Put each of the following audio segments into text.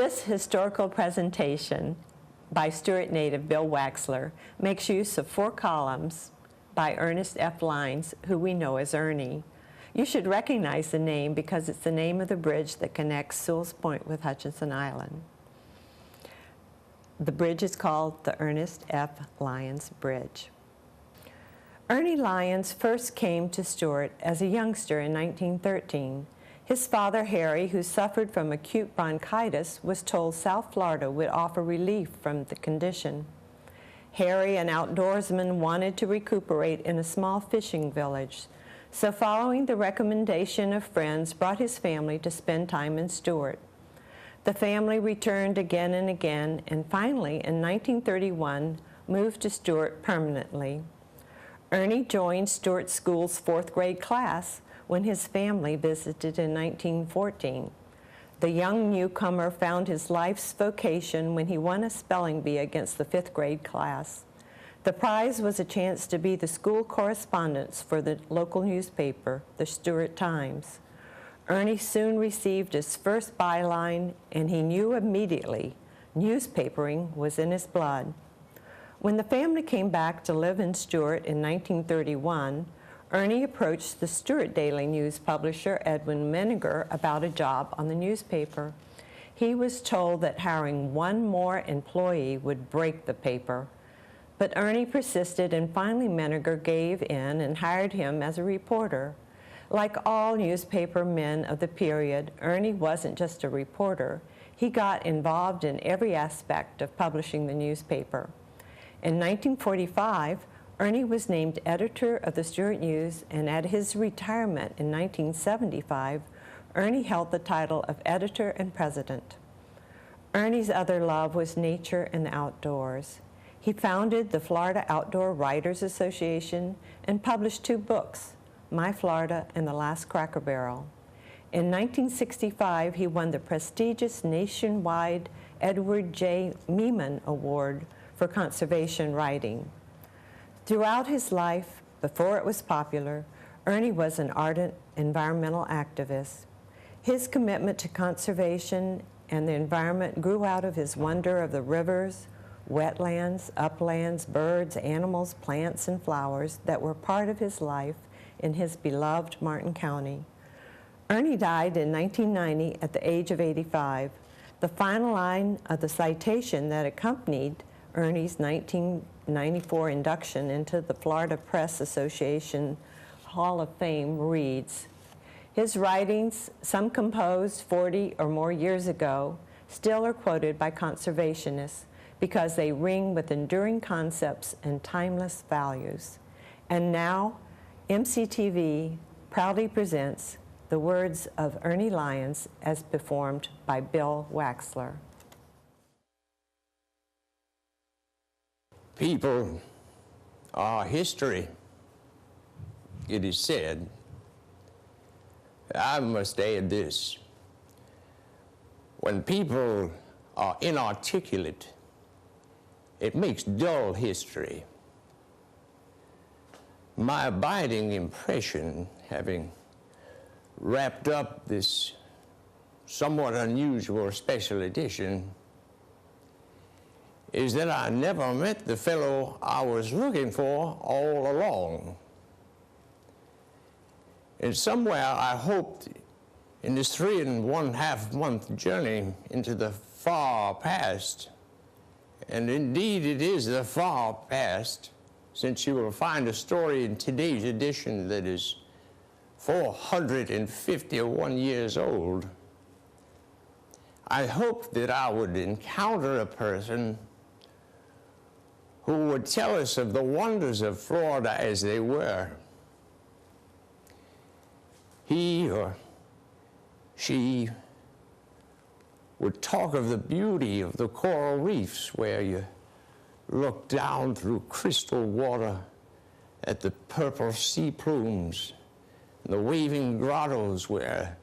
This historical presentation by Stuart native Bill Waxler makes use of 4 columns by Ernest F. Lyons, who we know as Ernie. You should recognize the name because it's the name of the bridge that connects Sewell's Point with Hutchinson Island. The bridge is called the Ernest F. Lyons Bridge. Ernie Lyons first came to Stuart as a youngster in 1913. His father, Harry, who suffered from acute bronchitis, was told South Florida would offer relief from the condition. Harry, an outdoorsman, wanted to recuperate in a small fishing village, so following the recommendation of friends, brought his family to spend time in Stuart. The family returned again and again, and finally, in 1931, moved to Stuart permanently. Ernie joined Stuart School's 4th grade class when his family visited in 1914. The young newcomer found his life's vocation when he won a spelling bee against the 5th grade class. The prize was a chance to be the school correspondent for the local newspaper, the Stuart Times. Ernie soon received his first byline, and he knew immediately newspapering was in his blood. When the family came back to live in Stuart in 1931, Ernie approached the Stuart Daily News publisher, Edwin Menninger, about a job on the newspaper. He was told that hiring 1 more employee would break the paper. But Ernie persisted, and finally Menninger gave in and hired him as a reporter. Like all newspaper men of the period, Ernie wasn't just a reporter. He got involved in every aspect of publishing the newspaper. In 1945, Ernie was named editor of the Stuart News, and at his retirement in 1975, Ernie held the title of editor and president. Ernie's other love was nature and the outdoors. He founded the Florida Outdoor Writers Association and published 2 books, My Florida and The Last Cracker Barrel. In 1965, he won the prestigious nationwide Edward J. Meeman Award for conservation writing. Throughout his life, before it was popular, Ernie was an ardent environmental activist. His commitment to conservation and the environment grew out of his wonder of the rivers, wetlands, uplands, birds, animals, plants, and flowers that were part of his life in his beloved Martin County. Ernie died in 1990 at the age of 85. The final line of the citation that accompanied Ernie's 1994 induction into the Florida Press Association Hall of Fame reads, "His writings, some composed 40 or more years ago, still are quoted by conservationists because they ring with enduring concepts and timeless values." And now, MCTV proudly presents the words of Ernie Lyons as performed by Bill Waxler. People are history, it is said. I must add this. When people are inarticulate, it makes dull history. My abiding impression, having wrapped up this somewhat unusual special edition, is that I never met the fellow I was looking for all along. And somewhere I hoped in this 3½ month journey into the far past, and indeed it is the far past, since you will find a story in today's edition that is 451 years old, I hoped that I would encounter a person who would tell us of the wonders of Florida as they were. He or she would talk of the beauty of the coral reefs where you look down through crystal water at the purple sea plumes, and the waving grottos where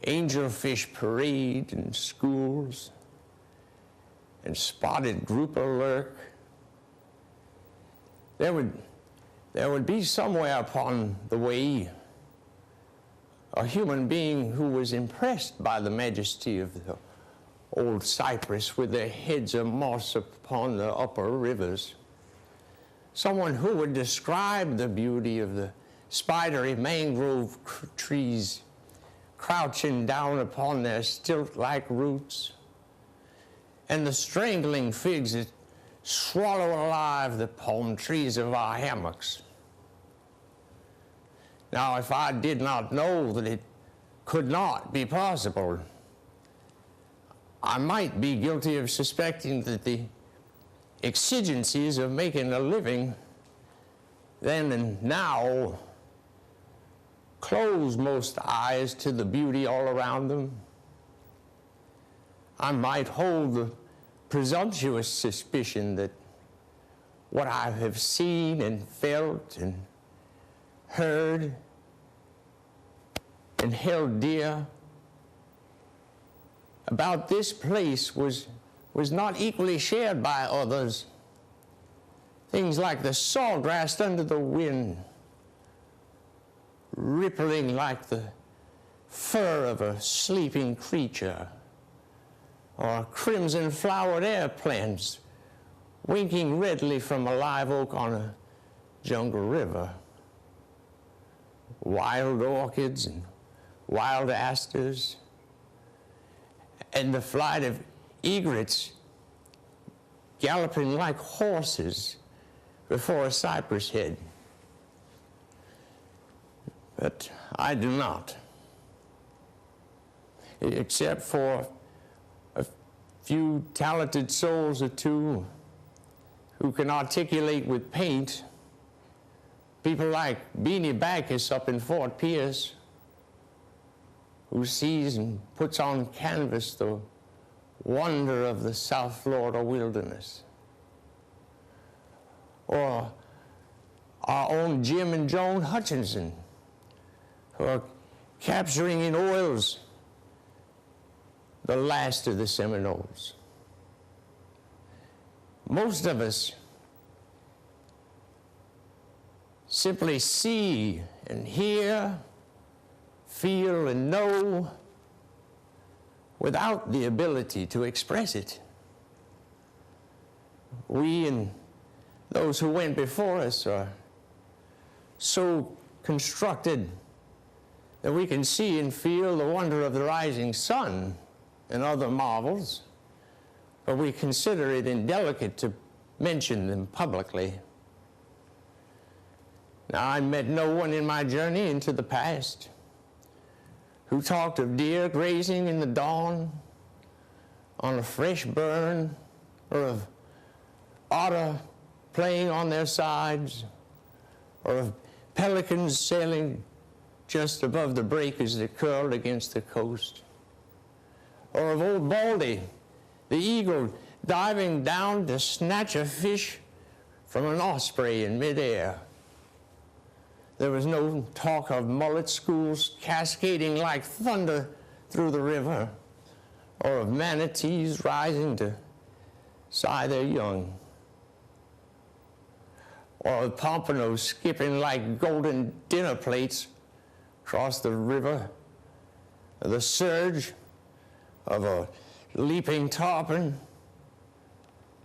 angelfish parade in schools, and spotted grouper lurk. There would be somewhere upon the way a human being who was impressed by the majesty of the old cypress with their heads of moss upon the upper rivers. Someone who would describe the beauty of the spidery mangrove trees crouching down upon their stilt-like roots, and the strangling figs that swallow alive the palm trees of our hammocks. Now, if I did not know that it could not be possible, I might be guilty of suspecting that the exigencies of making a living then and now close most eyes to the beauty all around them. I might hold the presumptuous suspicion that what I have seen and felt and heard and held dear about this place was not equally shared by others. Things like the sawgrass under the wind, rippling like the fur of a sleeping creature, or crimson flowered air plants winking redly from a live oak on a jungle river, wild orchids and wild asters, and the flight of egrets galloping like horses before a cypress head. But I do not, except for a few talented souls or two who can articulate with paint, people like Beanie Backus up in Fort Pierce, who sees and puts on canvas the wonder of the South Florida wilderness. Or our own Jim and Joan Hutchinson, who are capturing in oils the last of the Seminoles. Most of us simply see and hear, feel and know without the ability to express it. We and those who went before us are so constructed that we can see and feel the wonder of the rising sun and other marvels, but we consider it indelicate to mention them publicly. Now, I met no one in my journey into the past who talked of deer grazing in the dawn on a fresh burn, or of otter playing on their sides, or of pelicans sailing just above the breakers that curled against the coast, or of old Baldy, the eagle, diving down to snatch a fish from an osprey in midair. There was no talk of mullet schools cascading like thunder through the river, or of manatees rising to sigh their young, or of pompanos skipping like golden dinner plates across the river, or the surge of a leaping tarpon,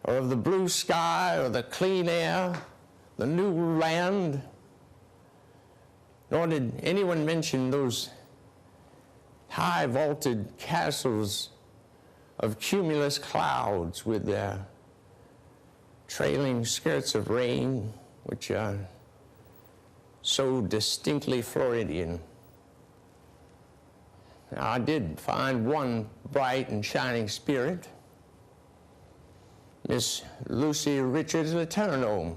or of the blue sky, or the clean air, the new land. Nor did anyone mention those high vaulted castles of cumulus clouds with their trailing skirts of rain, which are so distinctly Floridian. Now, I did find one bright and shining spirit, Miss Lucy Richards Letourneau,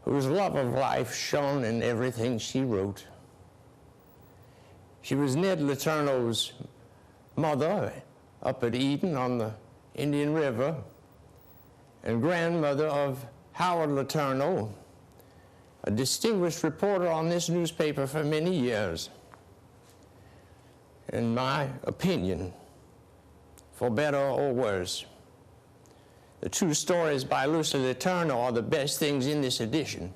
whose love of life shone in everything she wrote. She was Ned Letourneau's mother up at Eden on the Indian River, and grandmother of Howard Letourneau, a distinguished reporter on this newspaper for many years. In my opinion, for better or worse, the two stories by Lucy Letourneau are the best things in this edition.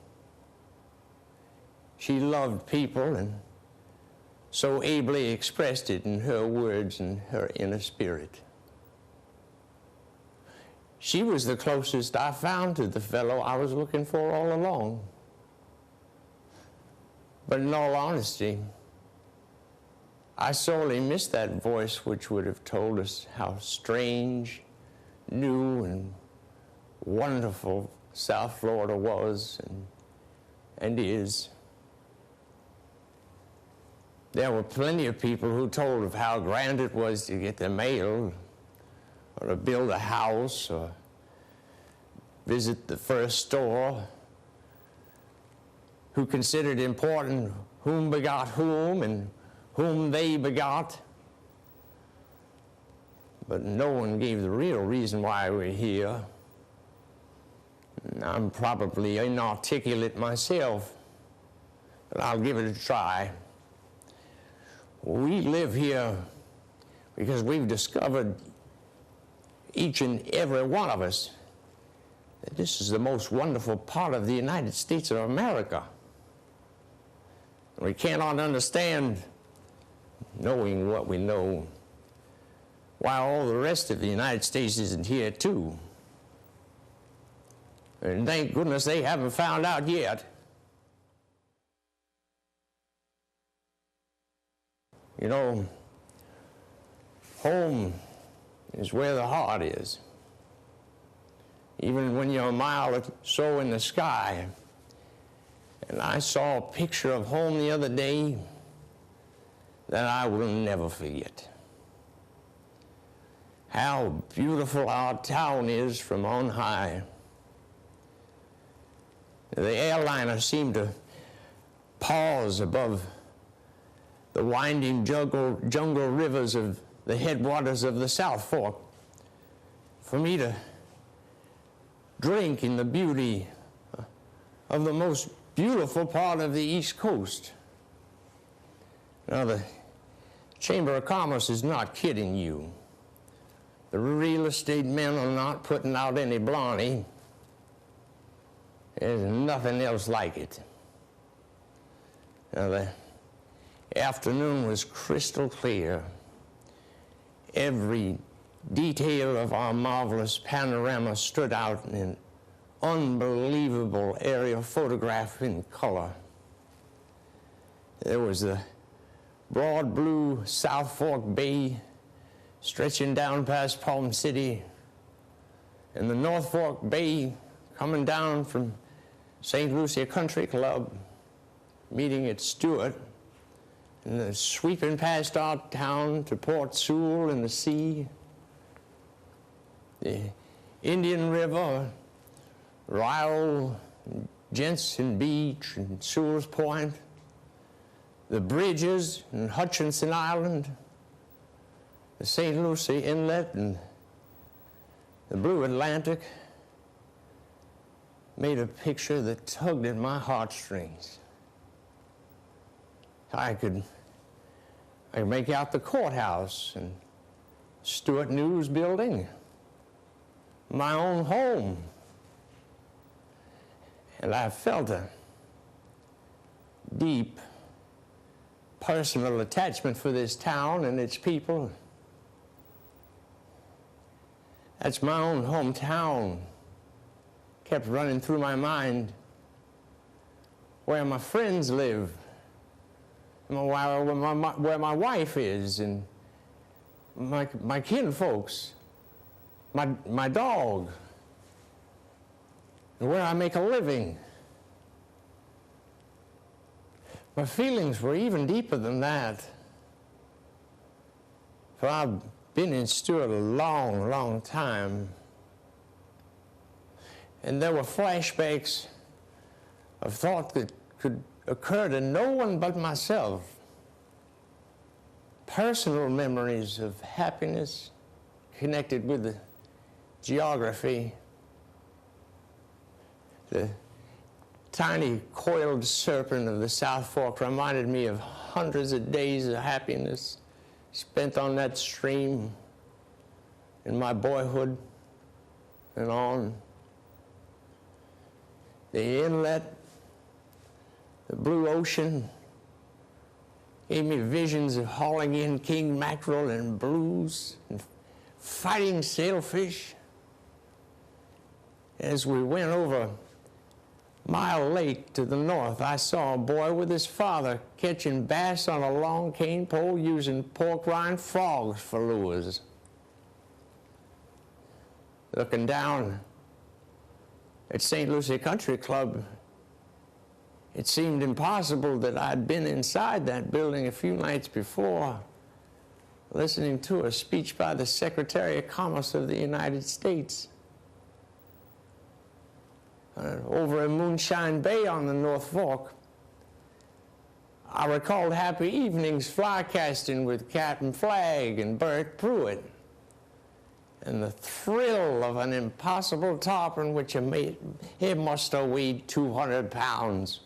She loved people and so ably expressed it in her words and her inner spirit. She was the closest I found to the fellow I was looking for all along. But in all honesty, I sorely missed that voice which would have told us how strange, new, and wonderful South Florida was and is. There were plenty of people who told of how grand it was to get the mail, or to build a house, or visit the first store, who considered important whom begot whom and whom they begot. But no one gave the real reason why we're here. I'm probably inarticulate myself, but I'll give it a try. We live here because we've discovered, each and every one of us, that this is the most wonderful part of the United States of America. We cannot understand, knowing what we know, why all the rest of the United States isn't here too. And thank goodness they haven't found out yet. You know, home is where the heart is. Even when you're a mile or so in the sky. And I saw a picture of home the other day that I will never forget. How beautiful our town is from on high. The airliner seemed to pause above the winding jungle rivers of the headwaters of the South Fork for me to drink in the beauty of the most beautiful part of the East Coast. Now, the Chamber of Commerce is not kidding you. The real estate men are not putting out any blarney. There's nothing else like it. Now, the afternoon was crystal clear. Every detail of our marvelous panorama stood out in an unbelievable aerial photograph in color. There was the broad blue South Fork Bay stretching down past Palm City, and the North Fork Bay coming down from St. Lucia Country Club, meeting at Stewart, and then sweeping past our town to Port Sewell and the sea, the Indian River, Ryle, Jensen Beach, and Sewell's Point, the bridges in Hutchinson Island, the St. Lucie Inlet, and the blue Atlantic, made a picture that tugged at my heartstrings. I could make out the courthouse and Stewart News Building, my own home. And I felt a deep personal attachment for this town and its people. That's my own hometown. Kept running through my mind where my friends live, where my wife is, and my kinfolks, my dog, and where I make a living. My feelings were even deeper than that. For I've been in Stewart a long, long time. And there were flashbacks of thought that could occur to no one but myself. Personal memories of happiness connected with the geography. The tiny coiled serpent of the South Fork reminded me of hundreds of days of happiness spent on that stream in my boyhood and on. The inlet, the blue ocean, gave me visions of hauling in king mackerel and blues and fighting sailfish. As we went over Mile Lake to the north, I saw a boy with his father catching bass on a long cane pole using pork rind frogs for lures. Looking down at St. Lucie Country Club, it seemed impossible that I'd been inside that building a few nights before, listening to a speech by the Secretary of Commerce of the United States. Over in Moonshine Bay on the North Fork, I recalled happy evenings fly casting with Captain Flagg and Bert Pruitt, and the thrill of an impossible tarpon which it must have weighed 200 pounds,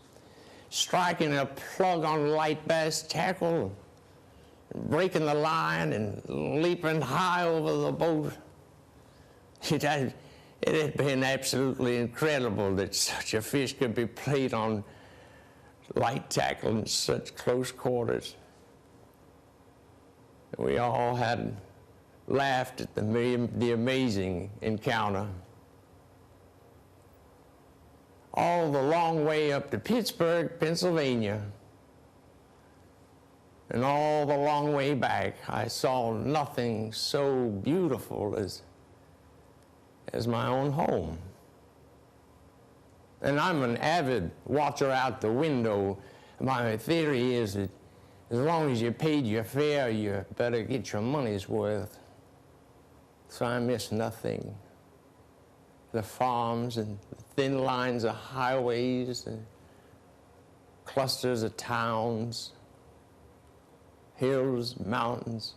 striking a plug on light bass tackle, breaking the line and leaping high over the boat. It had been absolutely incredible that such a fish could be played on light tackle in such close quarters. We all had laughed at the amazing encounter. All the long way up to Pittsburgh, Pennsylvania, and all the long way back, I saw nothing so beautiful as my own home. And I'm an avid watcher out the window. My theory is that as long as you paid your fare, you better get your money's worth. So I miss nothing. The farms and the thin lines of highways and clusters of towns, hills, mountains,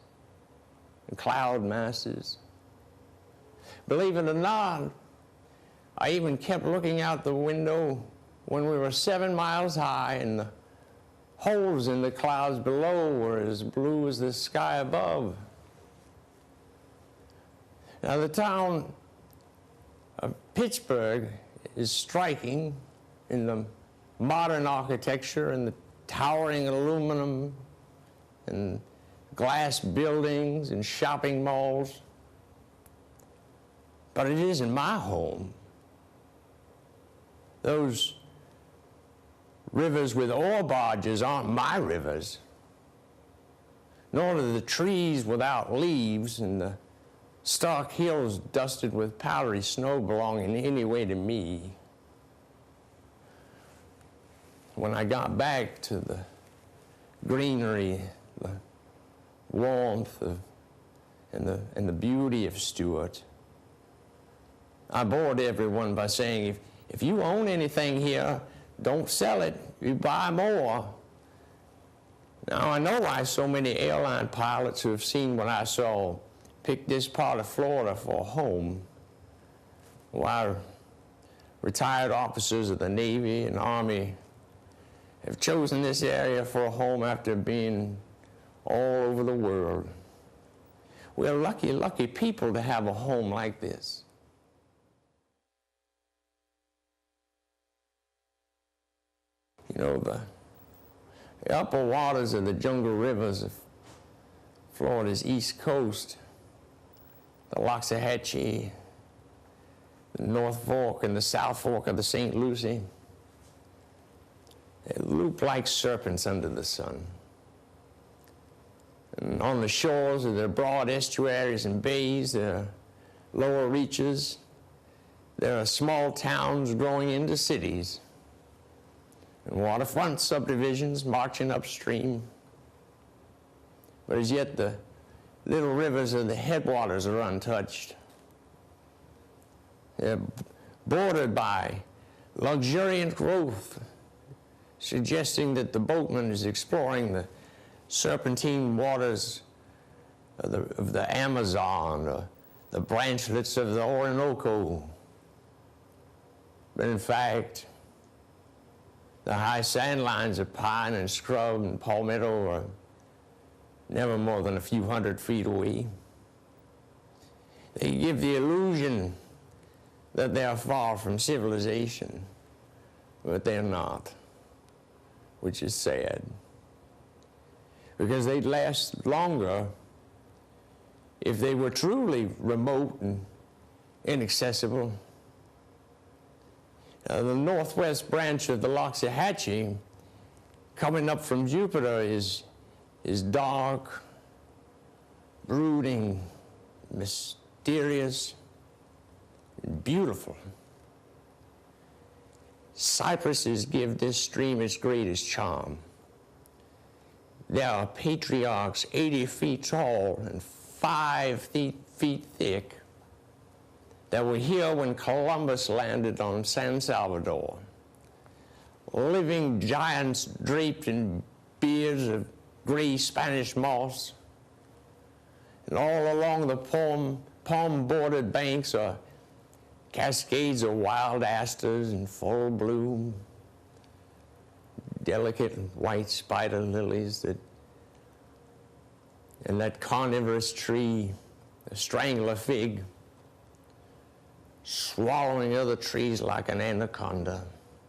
and cloud masses. Believe it or not, I even kept looking out the window when we were 7 miles high and the holes in the clouds below were as blue as the sky above. Now, the town of Pittsburgh is striking in the modern architecture and the towering aluminum and glass buildings and shopping malls. But it isn't my home. Those rivers with ore barges aren't my rivers, nor are the trees without leaves and the stark hills dusted with powdery snow belong in any way to me. When I got back to the greenery, the warmth and the beauty of Stuart, I bored everyone by saying, if you own anything here, don't sell it, you buy more. Now, I know why so many airline pilots who have seen what I saw picked this part of Florida for a home, why retired officers of the Navy and Army have chosen this area for a home after being all over the world. We're lucky, lucky people to have a home like this. You know, the upper waters of the jungle rivers of Florida's east coast, the Loxahatchee, the North Fork and the South Fork of the St. Lucie, they loop like serpents under the sun. And on the shores of the broad estuaries and bays, there are lower reaches, there are small towns growing into cities, and waterfront subdivisions marching upstream. But as yet, the little rivers of the headwaters are untouched. They're bordered by luxuriant growth, suggesting that the boatman is exploring the serpentine waters of the Amazon or the branchlets of the Orinoco. But in fact, the high sand lines of pine and scrub and palmetto are never more than a few hundred feet away. They give the illusion that they are far from civilization, but they're not, which is sad. because they'd last longer if they were truly remote and inaccessible. The northwest branch of the Loxahatchee, coming up from Jupiter, is dark, brooding, mysterious, and beautiful. Cypresses give this stream its greatest charm. There are patriarchs 80 feet tall and 5 feet thick that were here when Columbus landed on San Salvador. Living giants draped in beards of gray Spanish moss. And all along the palm-bordered banks are cascades of wild asters in full bloom, delicate white spider lilies and that carnivorous tree, the strangler fig, swallowing other trees like an anaconda,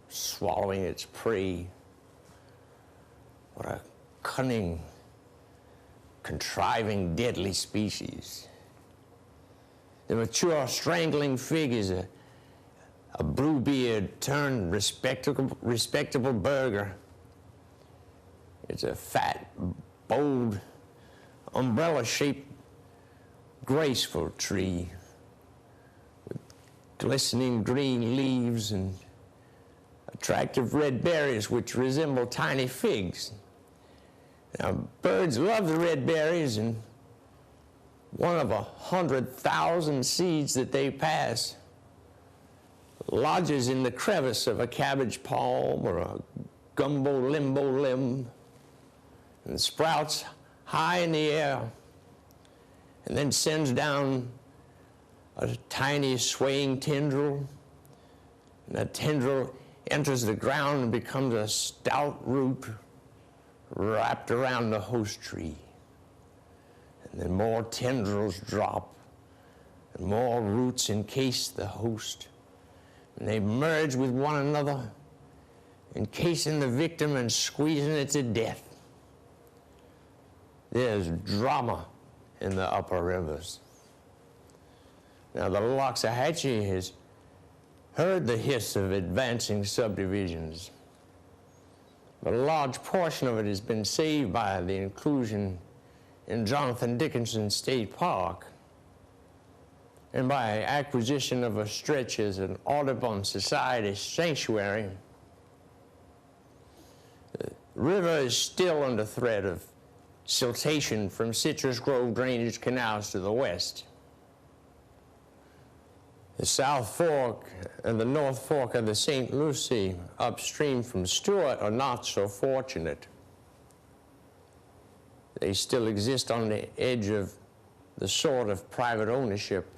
swallowing its prey. What a cunning, contriving, deadly species. The mature strangling fig is a bluebeard turned respectable burger. It's a fat, bold, umbrella-shaped, graceful tree with glistening green leaves and attractive red berries which resemble tiny figs. Now, birds love the red berries, and one of 100,000 seeds that they pass lodges in the crevice of a cabbage palm or a gumbo limbo limb and sprouts high in the air and then sends down a tiny swaying tendril, and that tendril enters the ground and becomes a stout root wrapped around the host tree. And then more tendrils drop, and more roots encase the host. And they merge with one another, encasing the victim and squeezing it to death. There's drama in the upper rivers. Now, the Loxahatchee has heard the hiss of advancing subdivisions, but a large portion of it has been saved by the inclusion in Jonathan Dickinson State Park and by acquisition of a stretch as an Audubon Society sanctuary. The river is still under threat of siltation from Citrus Grove drainage canals to the west. The South Fork and the North Fork of the St. Lucie upstream from Stewart are not so fortunate. They still exist on the edge of the sword of private ownership.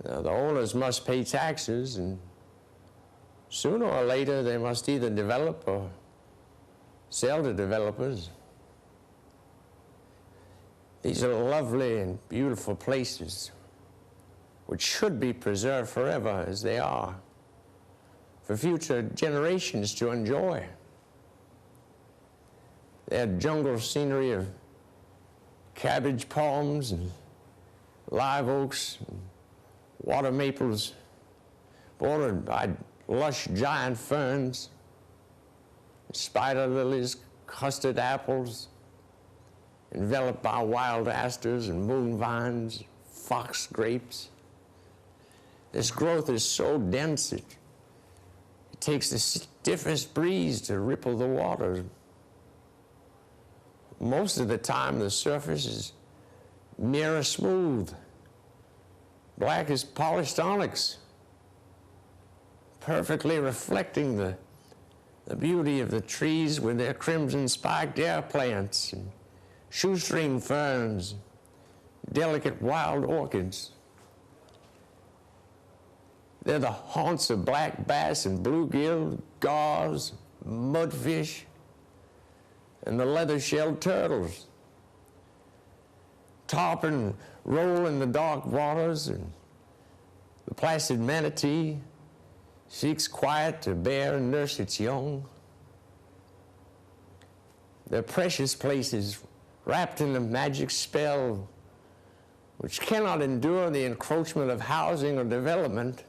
Now, the owners must pay taxes, and sooner or later they must either develop or sell to developers. These are lovely and beautiful places which should be preserved forever as they are for future generations to enjoy. Their jungle scenery of cabbage palms and live oaks and water maples bordered by lush giant ferns, spider lilies, custard apples, enveloped by wild asters and moon vines, fox grapes. This growth is so dense it takes the stiffest breeze to ripple the water. Most of the time, the surface is mirror smooth, black as polished onyx, perfectly reflecting the beauty of the trees with their crimson spiked air plants and shoestring ferns, delicate wild orchids. They're the haunts of black bass and bluegill, gauze, mudfish, and the leather-shelled turtles. Top and roll in the dark waters, and the placid manatee seeks quiet to bear and nurse its young. They're precious places wrapped in a magic spell which cannot endure the encroachment of housing or development.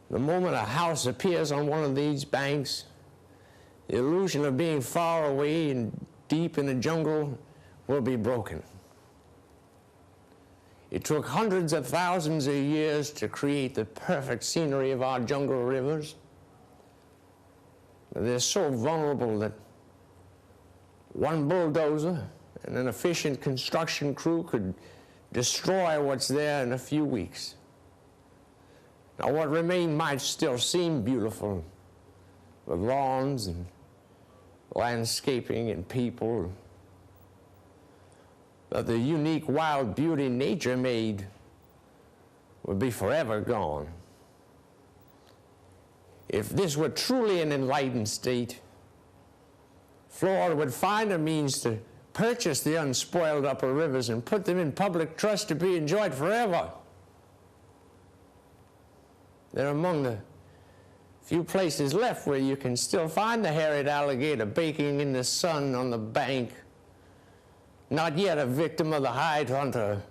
The moment a house appears on one of these banks, the illusion of being far away and deep in a jungle will be broken. It took hundreds of thousands of years to create the perfect scenery of our jungle rivers. They're so vulnerable that one bulldozer and an efficient construction crew could destroy what's there in a few weeks. Now, what remained might still seem beautiful, with lawns and landscaping and people, but the unique wild beauty nature made would be forever gone. If this were truly an enlightened state, Florida would find a means to purchase the unspoiled upper rivers and put them in public trust to be enjoyed forever. They're among the few places left where you can still find the hairy alligator baking in the sun on the bank, not yet a victim of the hide hunter.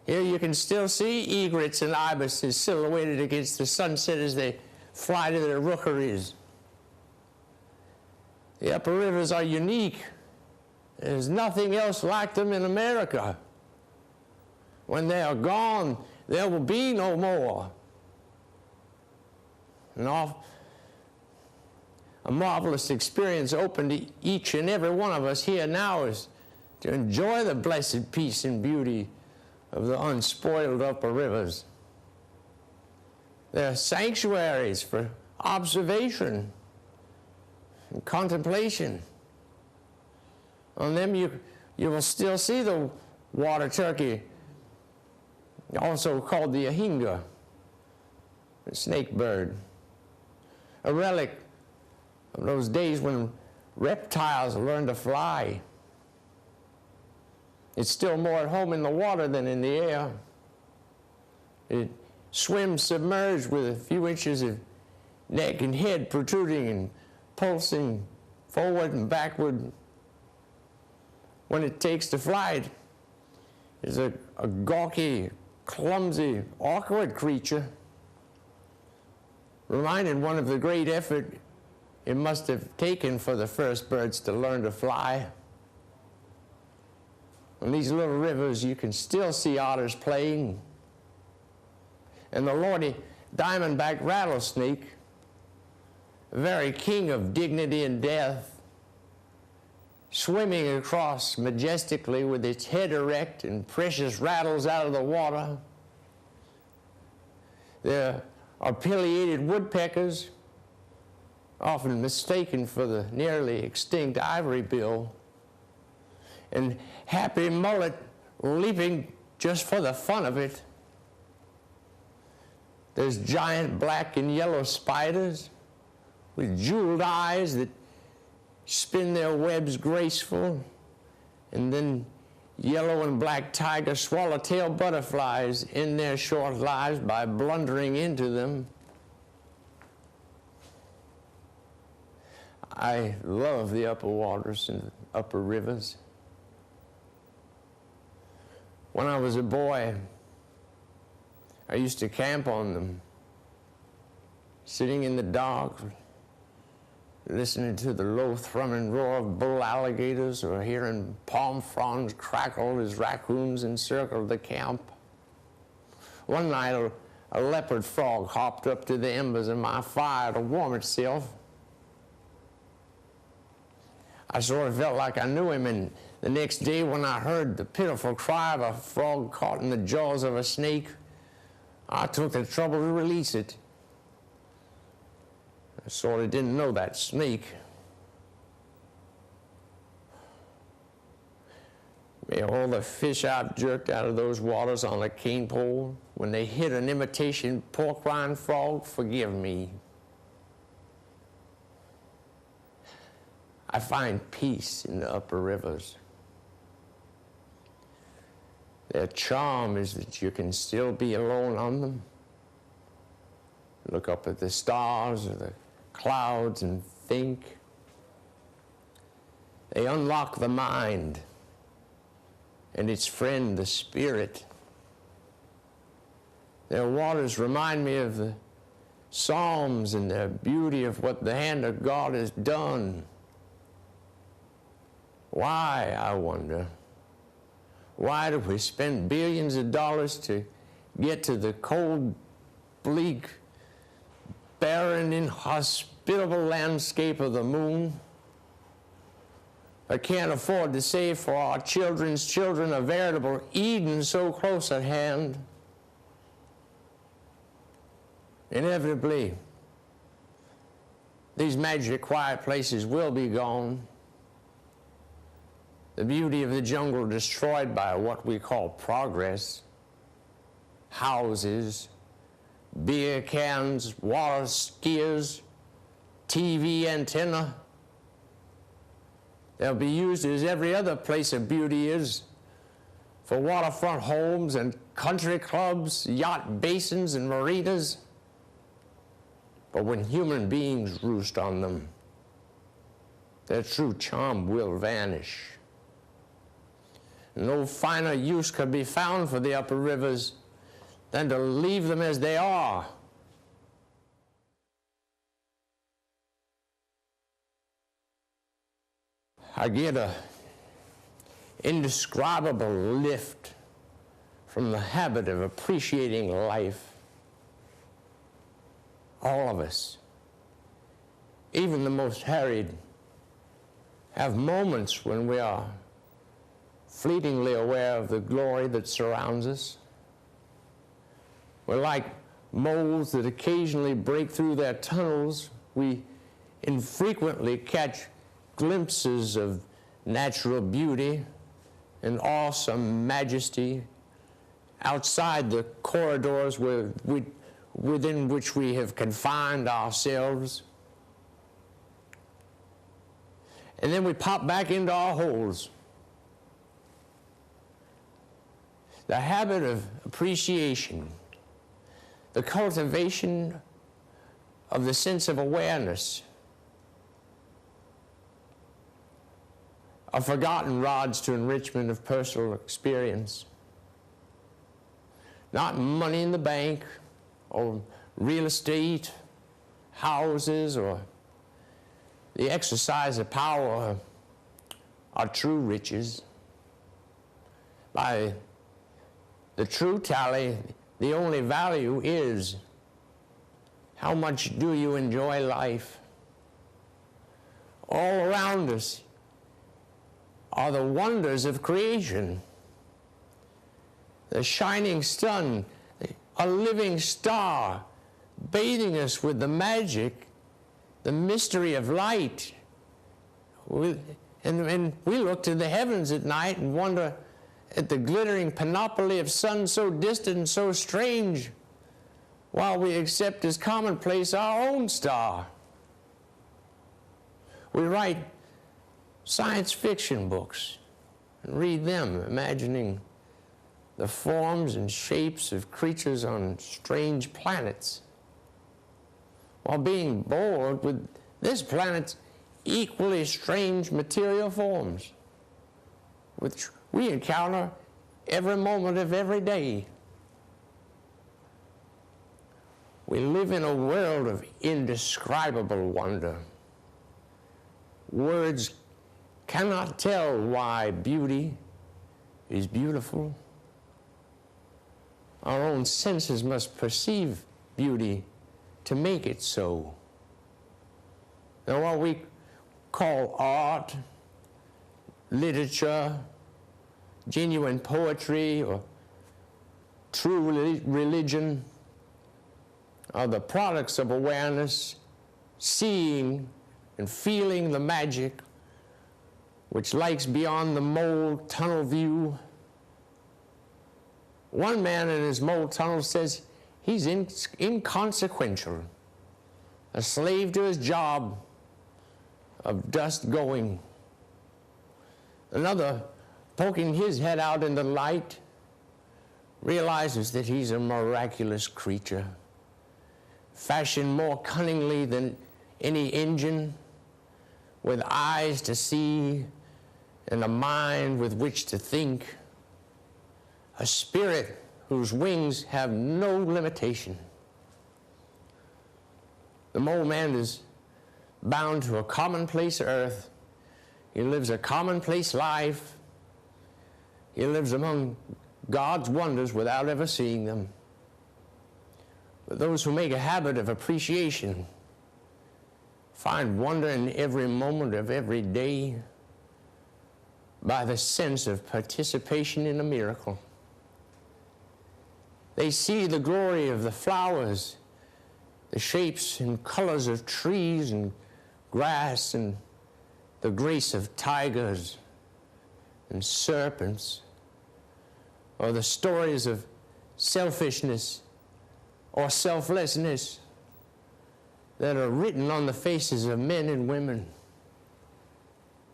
Here you can still see egrets and ibises silhouetted against the sunset as they fly to their rookeries. The upper rivers are unique. There's nothing else like them in America. When they are gone, there will be no more. And a marvelous experience open to each and every one of us here now is to enjoy the blessed peace and beauty of the unspoiled upper rivers. They're sanctuaries for observation and contemplation. On them you will still see the water turkey, also called the ahinga, the snake bird, a relic of those days when reptiles learned to fly. It's still more at home in the water than in the air. It swims submerged with a few inches of neck and head protruding and pulsing forward and backward. When it takes to flight, it's a gawky, clumsy, awkward creature, reminding one of the great effort it must have taken for the first birds to learn to fly. On these little rivers, you can still see otters playing, and the lordy diamondback rattlesnake, very king of dignity and death, swimming across majestically with its head erect and precious rattles out of the water. There are pileated woodpeckers, often mistaken for the nearly extinct ivory bill, and happy mullet leaping just for the fun of it. There's giant black and yellow spiders with jeweled eyes that spin their webs graceful, and then yellow and black tiger swallowtail butterflies end their short lives by blundering into them. I love the upper waters and upper rivers. When I was a boy, I used to camp on them, sitting in the dark, listening to the low thrumming roar of bull alligators or hearing palm fronds crackle as raccoons encircled the camp. One night, a leopard frog hopped up to the embers of my fire to warm itself. I sort of felt like I knew him, and the next day when I heard the pitiful cry of a frog caught in the jaws of a snake, I took the trouble to release it. I sort of didn't know that snake. May all the fish I've jerked out of those waters on a cane pole, when they hit an imitation pork rind frog, forgive me. I find peace in the upper rivers. Their charm is that you can still be alone on them. Look up at the stars or the clouds and think. They unlock the mind and its friend, the spirit. Their waters remind me of the Psalms and their beauty of what the hand of God has done. Why, I wonder, why do we spend billions of dollars to get to the cold, bleak, barren, inhospitable landscape of the moon, but can't afford to save for our children's children a veritable Eden so close at hand? Inevitably, these magic quiet places will be gone. The beauty of the jungle destroyed by what we call progress. Houses, beer cans, water skiers, TV antenna. They'll be used as every other place of beauty is, for waterfront homes and country clubs, yacht basins and marinas. But when human beings roost on them, their true charm will vanish. No finer use could be found for the upper rivers than to leave them as they are. I get an indescribable lift from the habit of appreciating life. All of us, even the most harried, have moments when we are fleetingly aware of the glory that surrounds us. We're like moles that occasionally break through their tunnels. We infrequently catch glimpses of natural beauty and awesome majesty outside the corridors within which we have confined ourselves. And then we pop back into our holes. The habit of appreciation, the cultivation of the sense of awareness, are forgotten rods to enrichment of personal experience. Not money in the bank, or real estate, houses, or the exercise of power are true riches. By the true tally, the only value is how much do you enjoy life? All around us are the wonders of creation. The shining sun, a living star, bathing us with the magic, the mystery of light. And we look to the heavens at night and wonder at the glittering panoply of sun so distant and so strange, while we accept as commonplace our own star. We write science fiction books and read them, imagining the forms and shapes of creatures on strange planets, while being bored with this planet's equally strange material forms, which we encounter every moment of every day. We live in a world of indescribable wonder. Words cannot tell why beauty is beautiful. Our own senses must perceive beauty to make it so. Now, what we call art, literature, genuine poetry, or true religion are the products of awareness, seeing and feeling the magic which lies beyond the mole tunnel view. One man in his mole tunnel says he's inconsequential, a slave to his job of dust going. Another, poking his head out in the light, realizes that he's a miraculous creature, fashioned more cunningly than any engine, with eyes to see and a mind with which to think, a spirit whose wings have no limitation. The mole man is bound to a commonplace earth. He lives a commonplace life. He lives among God's wonders without ever seeing them. But those who make a habit of appreciation find wonder in every moment of every day by the sense of participation in a miracle. They see the glory of the flowers, the shapes and colors of trees and grass, and the grace of tigers and serpents, or the stories of selfishness or selflessness that are written on the faces of men and women.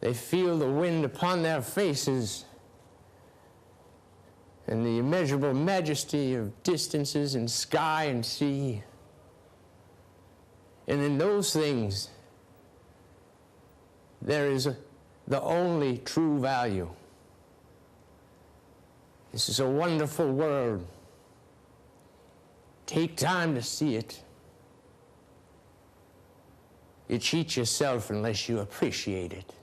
They feel the wind upon their faces and the immeasurable majesty of distances in sky and sea. And in those things, there is the only true value. This is a wonderful world. Take time to see it. You cheat yourself unless you appreciate it.